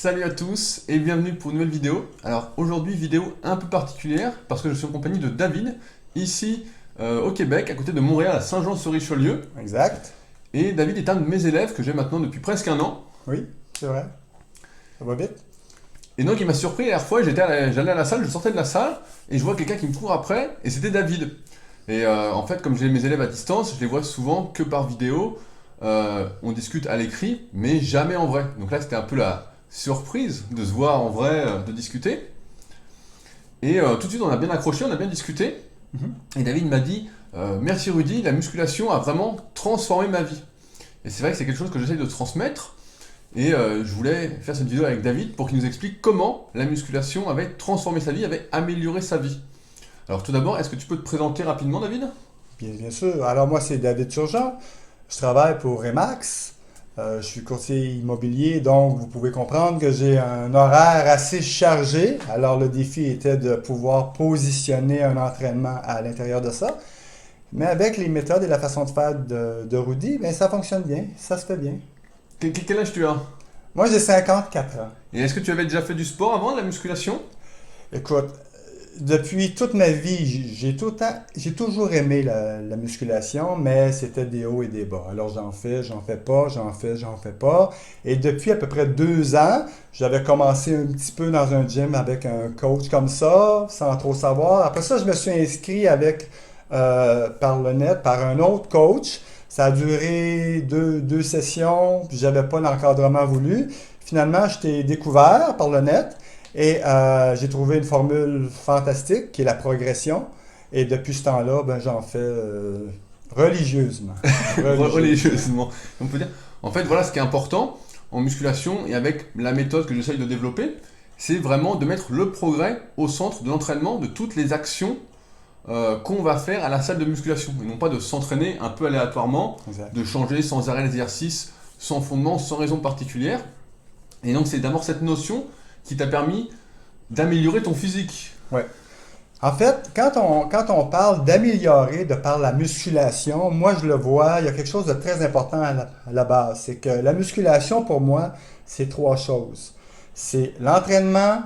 Salut à tous et bienvenue pour une nouvelle vidéo. Alors aujourd'hui vidéo un peu particulière parce que je suis en compagnie de David, ici au Québec, à côté de Montréal, à Saint-Jean-sur-Richelieu. Exact. Et David est un de mes élèves que j'ai maintenant depuis presque un an. Oui, c'est vrai. Ça va vite. Et donc il m'a surpris la dernière fois, j'allais à la salle, je sortais de la salle et je vois quelqu'un qui me court après et c'était David. Et en fait comme j'ai mes élèves à distance, je les vois souvent que par vidéo. On discute à l'écrit mais jamais en vrai. Donc là c'était un peu la surprise de se voir en vrai, de discuter. Et tout de suite on a bien accroché, on a bien discuté. Et David m'a dit merci Rudy, la musculation a vraiment transformé ma vie. Et c'est vrai que c'est quelque chose que j'essaie de transmettre. Et je voulais faire cette vidéo avec David pour qu'il nous explique comment la musculation avait transformé sa vie, avait amélioré sa vie. Alors tout d'abord, est-ce que tu peux te présenter rapidement, David? Bien sûr. Alors moi, c'est David Turgeon. Je travaille pour Remax. Je suis courtier immobilier, donc vous pouvez comprendre que j'ai un horaire assez chargé. Alors le défi était de pouvoir positionner un entraînement à l'intérieur de ça. Mais avec les méthodes et la façon de faire de Rudy, ben, ça fonctionne bien, ça se fait bien. Quel âge tu as? Moi, j'ai 54 ans. Et est-ce que tu avais déjà fait du sport avant, de la musculation? Écoute, depuis toute ma vie, j'ai toujours aimé la musculation, mais c'était des hauts et des bas. Alors j'en fais pas, j'en fais pas. Et depuis à peu près 2 ans, j'avais commencé un petit peu dans un gym avec un coach comme ça, sans trop savoir. Après ça, je me suis inscrit par le net, par un autre coach. Ça a duré deux sessions, puis j'avais pas l'encadrement voulu. Finalement, je t'ai découvert par le net. Et j'ai trouvé une formule fantastique qui est la progression. Et depuis ce temps-là, ben, j'en fais religieusement. Religieusement. On peut dire. En fait, voilà ce qui est important en musculation et avec la méthode que j'essaye de développer, c'est vraiment de mettre le progrès au centre de l'entraînement, de toutes les actions qu'on va faire à la salle de musculation. Et non pas de s'entraîner un peu aléatoirement, Exact. de changer sans arrêt l'exercice, sans fondement, sans raison particulière. Et donc c'est d'abord cette notion qui t'a permis d'améliorer ton physique. Ouais. En fait, quand on parle d'améliorer de par la musculation, moi je le vois, il y a quelque chose de très important à la base. C'est que la musculation, pour moi, c'est 3 choses. C'est l'entraînement,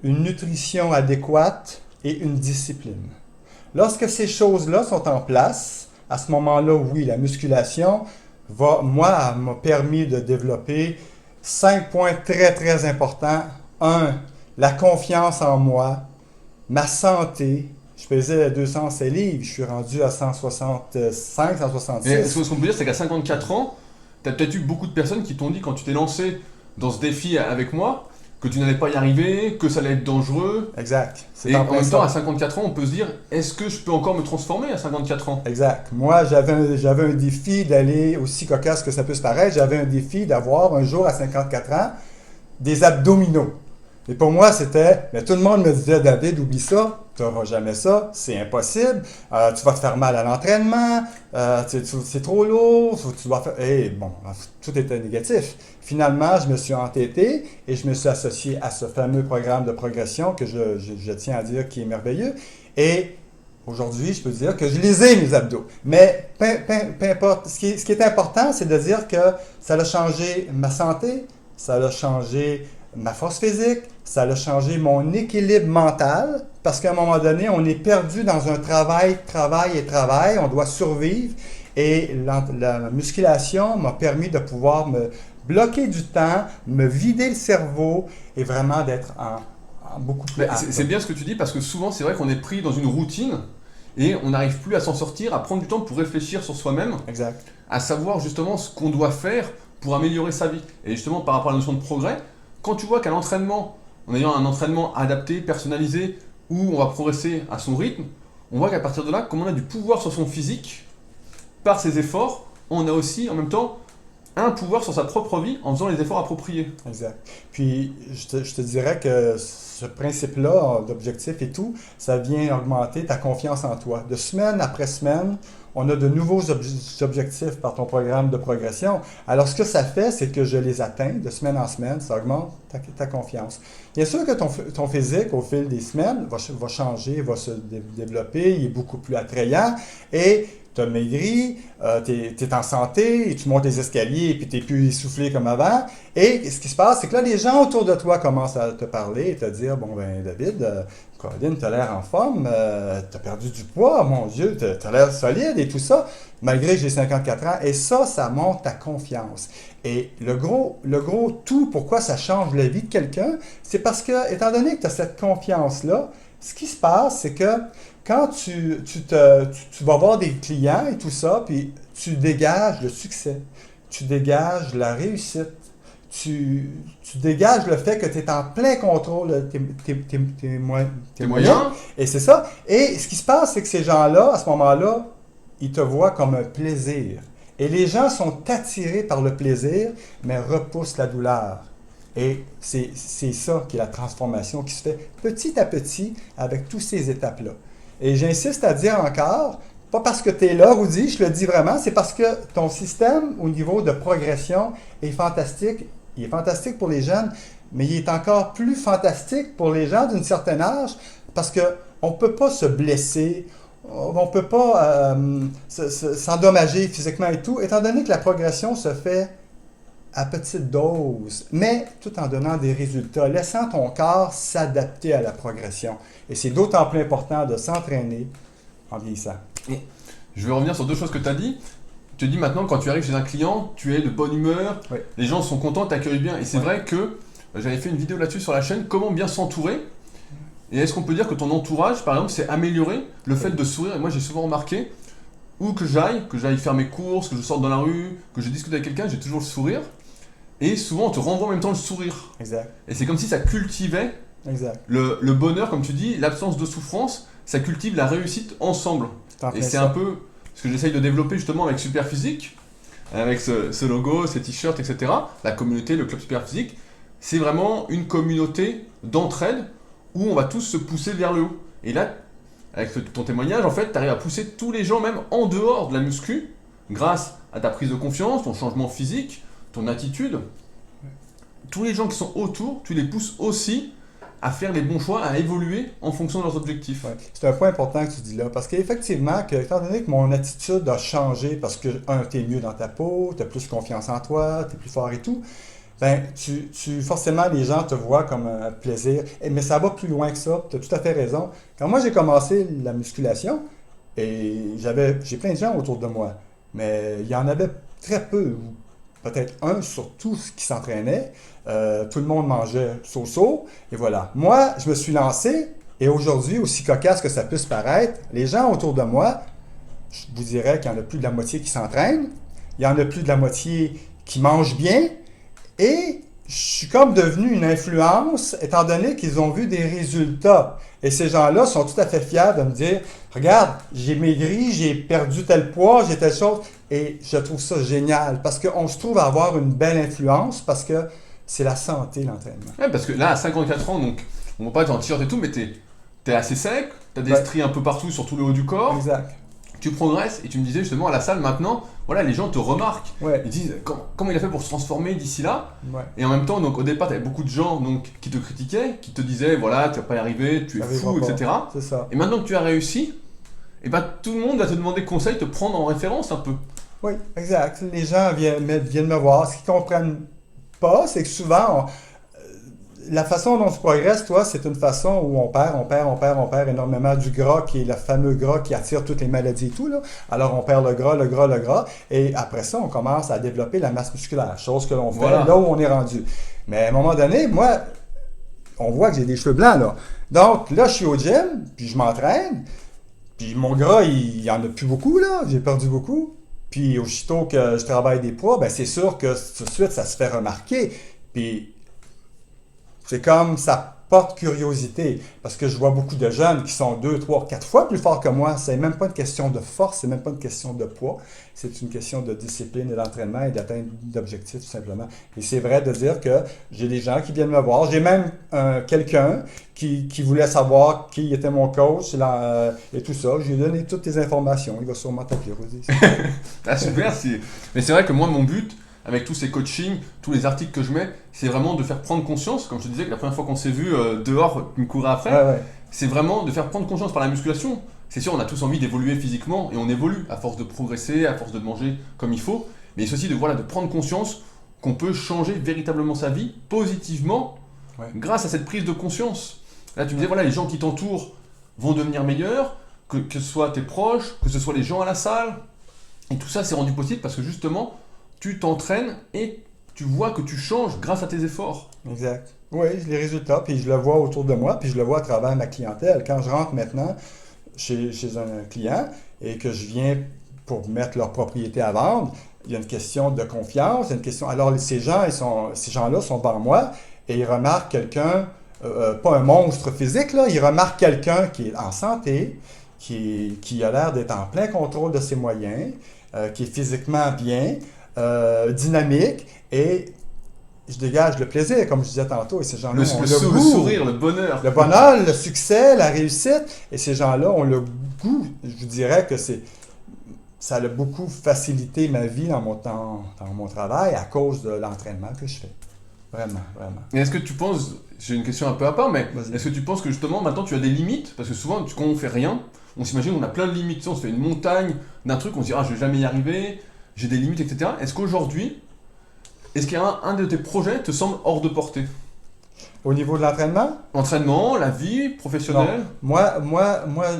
une nutrition adéquate et une discipline. Lorsque ces choses-là sont en place, à ce moment-là, oui, la musculation m'a permis de développer 5 points très, très importants. 1, la confiance en moi, ma santé. Je pesais 207 livres, je suis rendu à 165, Et 166. ce qu'on peut dire, c'est qu'à 54 ans, tu as peut-être eu beaucoup de personnes qui t'ont dit quand tu t'es lancé dans ce défi avec moi, que tu n'allais pas y arriver, que ça allait être dangereux. Exact. C'est Et en en plein même temps, à ça. 54 ans, on peut se dire, est-ce que je peux encore me transformer à 54 ans? Exact. Moi, j'avais un défi d'aller, aussi cocasse que ça puisse paraître, j'avais un défi d'avoir un jour à 54 ans des abdominaux. Et pour moi, mais tout le monde me disait, David, oublie ça, tu n'auras jamais ça, c'est impossible, tu vas te faire mal à l'entraînement, c'est trop lourd, tu dois faire. Et bon, tout était négatif. Finalement, je me suis entêté et je me suis associé à ce fameux programme de progression que je tiens à dire qui est merveilleux. Et aujourd'hui, je peux dire que je les ai, mes abdos. Mais peu importe. Ce qui est important, c'est de dire que ça a changé ma santé, ça a changé ma force physique, ça a changé mon équilibre mental, parce qu'à un moment donné, on est perdu dans un travail, on doit survivre. Et la musculation m'a permis de pouvoir me bloquer du temps, me vider le cerveau et vraiment d'être en beaucoup plus apte. C'est bien ce que tu dis parce que souvent, c'est vrai qu'on est pris dans une routine et on n'arrive plus à s'en sortir, à prendre du temps pour réfléchir sur soi-même, Exact. à savoir justement ce qu'on doit faire pour améliorer sa vie. Et justement, par rapport à la notion de progrès, quand tu vois qu'à l'entraînement, en ayant un entraînement adapté, personnalisé, où on va progresser à son rythme, on voit qu'à partir de là, comme on a du pouvoir sur son physique, par ses efforts, on a aussi en même temps un pouvoir sur sa propre vie en faisant les efforts appropriés. Exact. Puis, je te dirais que ce principe-là d'objectif et tout, ça vient augmenter ta confiance en toi. De semaine après semaine, on a de nouveaux objectifs par ton programme de progression. Alors, ce que ça fait, c'est que je les atteins de semaine en semaine, ça augmente ta confiance. Bien sûr que ton physique, au fil des semaines, va changer, va se développer, il est beaucoup plus attrayant et as maigri, tu es en santé, et tu montes les escaliers et puis tu n'es plus essoufflé comme avant. Et ce qui se passe, c'est que là, les gens autour de toi commencent à te parler et te dire, bon ben David, Colin, tu as l'air en forme, tu as perdu du poids, mon Dieu, tu as l'air solide et tout ça, malgré que j'ai 54 ans. Et ça monte ta confiance. Et le gros tout, pourquoi ça change la vie de quelqu'un, c'est parce que, étant donné que tu as cette confiance-là, ce qui se passe, c'est que quand tu vas voir des clients et tout ça, puis tu dégages le succès, tu dégages la réussite, tu dégages le fait que tu es en plein contrôle de tes moyens. Et c'est ça. Et ce qui se passe, c'est que ces gens-là, à ce moment-là, ils te voient comme un plaisir. Et les gens sont attirés par le plaisir, mais repoussent la douleur. Et c'est ça qui est la transformation qui se fait petit à petit avec toutes ces étapes-là. Et j'insiste à dire encore, pas parce que tu es là, Rudy, je le dis vraiment, c'est parce que ton système au niveau de progression est fantastique. Il est fantastique pour les jeunes, mais il est encore plus fantastique pour les gens d'un certain âge parce qu'on ne peut pas se blesser, on ne peut pas s'endommager physiquement et tout, étant donné que la progression se fait à petite dose, mais tout en donnant des résultats, laissant ton corps s'adapter à la progression. Et c'est d'autant plus important de s'entraîner en vieillissant. Je vais revenir sur deux choses que tu as dit. Tu te dis maintenant, quand tu arrives chez un client, tu es de bonne humeur, oui. Les gens sont contents, t'accueillent bien. Et c'est vrai que j'avais fait une vidéo là-dessus sur la chaîne, comment bien s'entourer. Et est-ce qu'on peut dire que ton entourage, par exemple, c'est améliorer le fait de sourire? Et moi, j'ai souvent remarqué, où que j'aille faire mes courses, que je sorte dans la rue, que je discute avec quelqu'un, j'ai toujours le sourire. Et souvent, on te renvoie en même temps le sourire. Exact. Et c'est comme si ça cultivait le bonheur, comme tu dis, l'absence de souffrance, ça cultive la réussite ensemble. Et c'est un peu ce que j'essaye de développer justement avec Superphysique, avec ce logo, ces t-shirts, etc. La communauté, le club Superphysique, c'est vraiment une communauté d'entraide où on va tous se pousser vers le haut. Et là, avec ton témoignage, en fait, tu arrives à pousser tous les gens, même en dehors de la muscu, grâce à ta prise de confiance, ton changement physique, ton attitude. Tous les gens qui sont autour, tu les pousses aussi à faire les bons choix, à évoluer en fonction de leurs objectifs. Ouais. C'est un point important que tu dis là, parce qu'effectivement, étant donné que mon attitude a changé, parce que, tu es mieux dans ta peau, tu as plus confiance en toi, tu es plus fort et tout, ben, forcément, les gens te voient comme un plaisir. Mais ça va plus loin que ça, tu as tout à fait raison. Quand moi, j'ai commencé la musculation, et j'ai plein de gens autour de moi, mais il y en avait très peu, ou peut-être un sur tous qui s'entraînait. Tout le monde mangeait so-so, et voilà. Moi, je me suis lancé, et aujourd'hui, aussi cocasse que ça puisse paraître, les gens autour de moi, je vous dirais qu'il y en a plus de la moitié qui s'entraînent, il y en a plus de la moitié qui mangent bien, et je suis comme devenu une influence, étant donné qu'ils ont vu des résultats. Et ces gens-là sont tout à fait fiers de me dire, regarde, j'ai maigri, j'ai perdu tel poids, j'ai telle chose. Et je trouve ça génial, parce qu'on se trouve à avoir une belle influence, parce que c'est la santé, l'entraînement. Ouais, parce que là, à 54 ans, donc, on ne va pas être en t-shirt et tout, mais t'es assez sec, t'as des stries un peu partout sur tout le haut du corps. Exact. Tu progresses, et tu me disais justement à la salle maintenant, voilà, les gens te remarquent. Ouais. Ils disent comment il a fait pour se transformer d'ici là. Ouais. Et en même temps, donc, au départ, tu avais beaucoup de gens donc, qui te critiquaient, qui te disaient, voilà, tu vas pas y arriver, tu es fou, etc. C'est ça. Et maintenant que tu as réussi, et ben, tout le monde va te demander conseil, te prendre en référence un peu. Oui, exact. Les gens viennent me voir. Ce qu'ils ne comprennent pas, c'est que souvent, la façon dont tu progresses, toi, c'est une façon où on perd énormément du gras, qui est le fameux gras qui attire toutes les maladies et tout, là. Alors, on perd le gras, et après ça, on commence à développer la masse musculaire, chose que l'on fait là où on est rendu. Mais à un moment donné, moi, on voit que j'ai des cheveux blancs, là. Donc, là, je suis au gym, puis je m'entraîne, puis mon gras, il n'y en a plus beaucoup, là. J'ai perdu beaucoup. Puis, aussitôt que je travaille des poids, ben c'est sûr que tout de suite, ça se fait remarquer. Puis, c'est comme ça porte curiosité. Parce que je vois beaucoup de jeunes qui sont 2, 3, 4 fois plus forts que moi. C'est même pas une question de force, c'est même pas une question de poids. C'est une question de discipline et d'entraînement et d'atteindre d'objectifs, tout simplement. Et c'est vrai de dire que j'ai des gens qui viennent me voir. J'ai même quelqu'un qui voulait savoir qui était mon coach et tout ça. Je lui ai donné toutes les informations. Il va sûrement t'appeler, Rudy. Ah, super. Mais c'est vrai que moi, mon but, avec tous ces coachings, tous les articles que je mets, c'est vraiment de faire prendre conscience, comme je te disais que la première fois qu'on s'est vu dehors, tu me courais après, Ouais. c'est vraiment de faire prendre conscience par la musculation. c'est sûr, on a tous envie d'évoluer physiquement et on évolue à force de progresser, à force de manger comme il faut. Mais c'est aussi de prendre conscience qu'on peut changer véritablement sa vie positivement grâce à cette prise de conscience. Là, tu me disais, les gens qui t'entourent vont devenir meilleurs, que ce soit tes proches, que ce soit les gens à la salle. Et tout ça, c'est rendu possible parce que justement, tu t'entraînes et tu vois que tu changes grâce à tes efforts. Exact. Oui, les résultats, puis je le vois autour de moi, puis je le vois à travers ma clientèle. Quand je rentre maintenant chez un client et que je viens pour mettre leur propriété à vendre, il y a une question de confiance, il y a une question... Alors, ces gens-là sont par moi et ils remarquent quelqu'un, pas un monstre physique, là, ils remarquent quelqu'un qui est en santé, qui a l'air d'être en plein contrôle de ses moyens, qui est physiquement bien, dynamique, et je dégage le plaisir, comme je disais tantôt, et ces gens-là ont le goût, le sourire, le bonheur. Le bonheur, le succès, la réussite, et ces gens-là ont le goût. Je dirais que ça a beaucoup facilité ma vie dans mon travail à cause de l'entraînement que je fais. Vraiment, vraiment. Et est-ce que tu penses, j'ai une question un peu à part, mais Vas-y. est-ce que tu penses que justement maintenant tu as des limites? Parce que souvent, quand on fait rien, on s'imagine qu'on a plein de limites. Tu sais, on se fait une montagne d'un truc, on se dit je vais jamais y arriver, j'ai des limites, etc. Est-ce qu'aujourd'hui, est-ce qu'il y a un de tes projets te semble hors de portée? Au niveau de l'entraînement? L'entraînement, la vie professionnelle? Moi,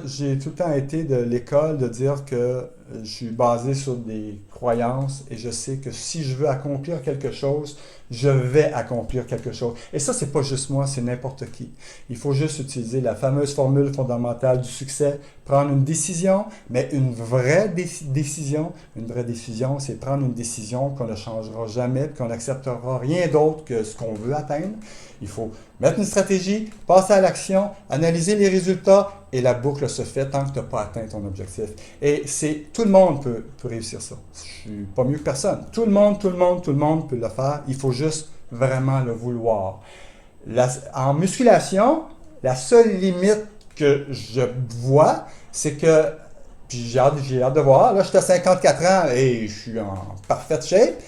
j'ai tout le temps été de l'école de dire que je suis basé sur des croyances et je sais que si je veux accomplir quelque chose, je vais accomplir quelque chose. Et ça, c'est pas juste moi, c'est n'importe qui. Il faut juste utiliser la fameuse formule fondamentale du succès, prendre une décision, mais une vraie décision. Une vraie décision, c'est prendre une décision qu'on ne changera jamais, qu'on n'acceptera rien d'autre que ce qu'on veut atteindre. Il faut mettre une stratégie, passer à l'action, analyser les résultats et la boucle se fait tant que tu n'as pas atteint ton objectif. Et tout le monde peut réussir ça. Je suis pas mieux que personne. Tout le monde peut le faire. Il faut juste vraiment le vouloir. En musculation, la seule limite que je vois, c'est que, puis j'ai hâte de voir, là je suis à 54 ans et je suis en parfaite shape,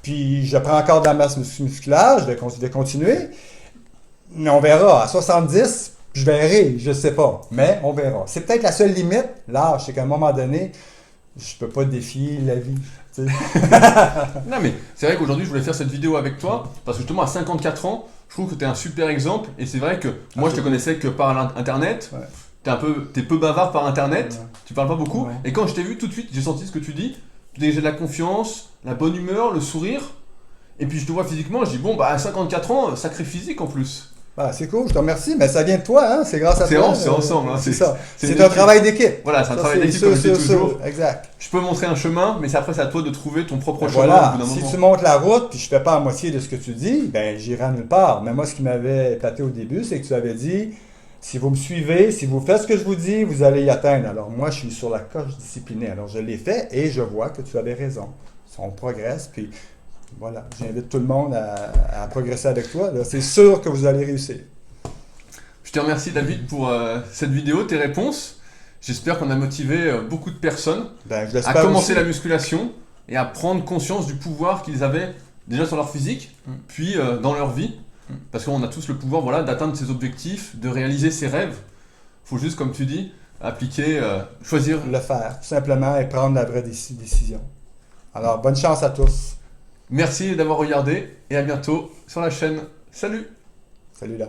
puis je prends encore de la masse musculaire, je vais continuer. Mais on verra. À 70, je verrai, je ne sais pas. Mais on verra. C'est peut-être la seule limite. L'âge, c'est qu'à un moment donné, je ne peux pas défier la vie. Non, mais c'est vrai qu'aujourd'hui, je voulais faire cette vidéo avec toi parce que justement, à 54 ans, je trouve que tu es un super exemple. Et c'est vrai que moi, je te connaissais que par Internet. Ouais. T'es peu bavard par Internet. Ouais. Tu parles pas beaucoup. Ouais. Et quand je t'ai vu, tout de suite, j'ai senti ce que tu dis. Tu dégageais de la confiance, la bonne humeur, le sourire. Et puis je te vois physiquement, je dis à 54 ans, sacré physique en plus. Ah, c'est cool, je te remercie, mais ça vient de toi, hein? C'est grâce à toi. C'est ensemble. Hein, c'est ça. C'est un travail d'équipe. Voilà, c'est un travail d'équipe comme je dis toujours. Exact. Je peux montrer un chemin, mais après c'est à toi de trouver ton propre chemin. Voilà, si tu montes la route puis je fais pas à moitié de ce que tu dis, ben j'irai nulle part. Mais moi, ce qui m'avait épaté au début, c'est que tu avais dit, si vous me suivez, si vous faites ce que je vous dis, vous allez y atteindre. Alors moi, je suis sur la coche disciplinée. Alors je l'ai fait et je vois que tu avais raison. On progresse, puis... Voilà, j'invite tout le monde à progresser avec toi. C'est sûr que vous allez réussir. Je te remercie David pour cette vidéo, tes réponses. J'espère qu'on a motivé beaucoup de personnes à commencer la musculation et à prendre conscience du pouvoir qu'ils avaient déjà sur leur physique, puis dans leur vie. Parce qu'on a tous le pouvoir d'atteindre ses objectifs, de réaliser ses rêves. Il faut juste, comme tu dis, appliquer, choisir. Le faire, tout simplement, et prendre la vraie décision. Alors, bonne chance à tous. Merci d'avoir regardé et à bientôt sur la chaîne. Salut! Salut là.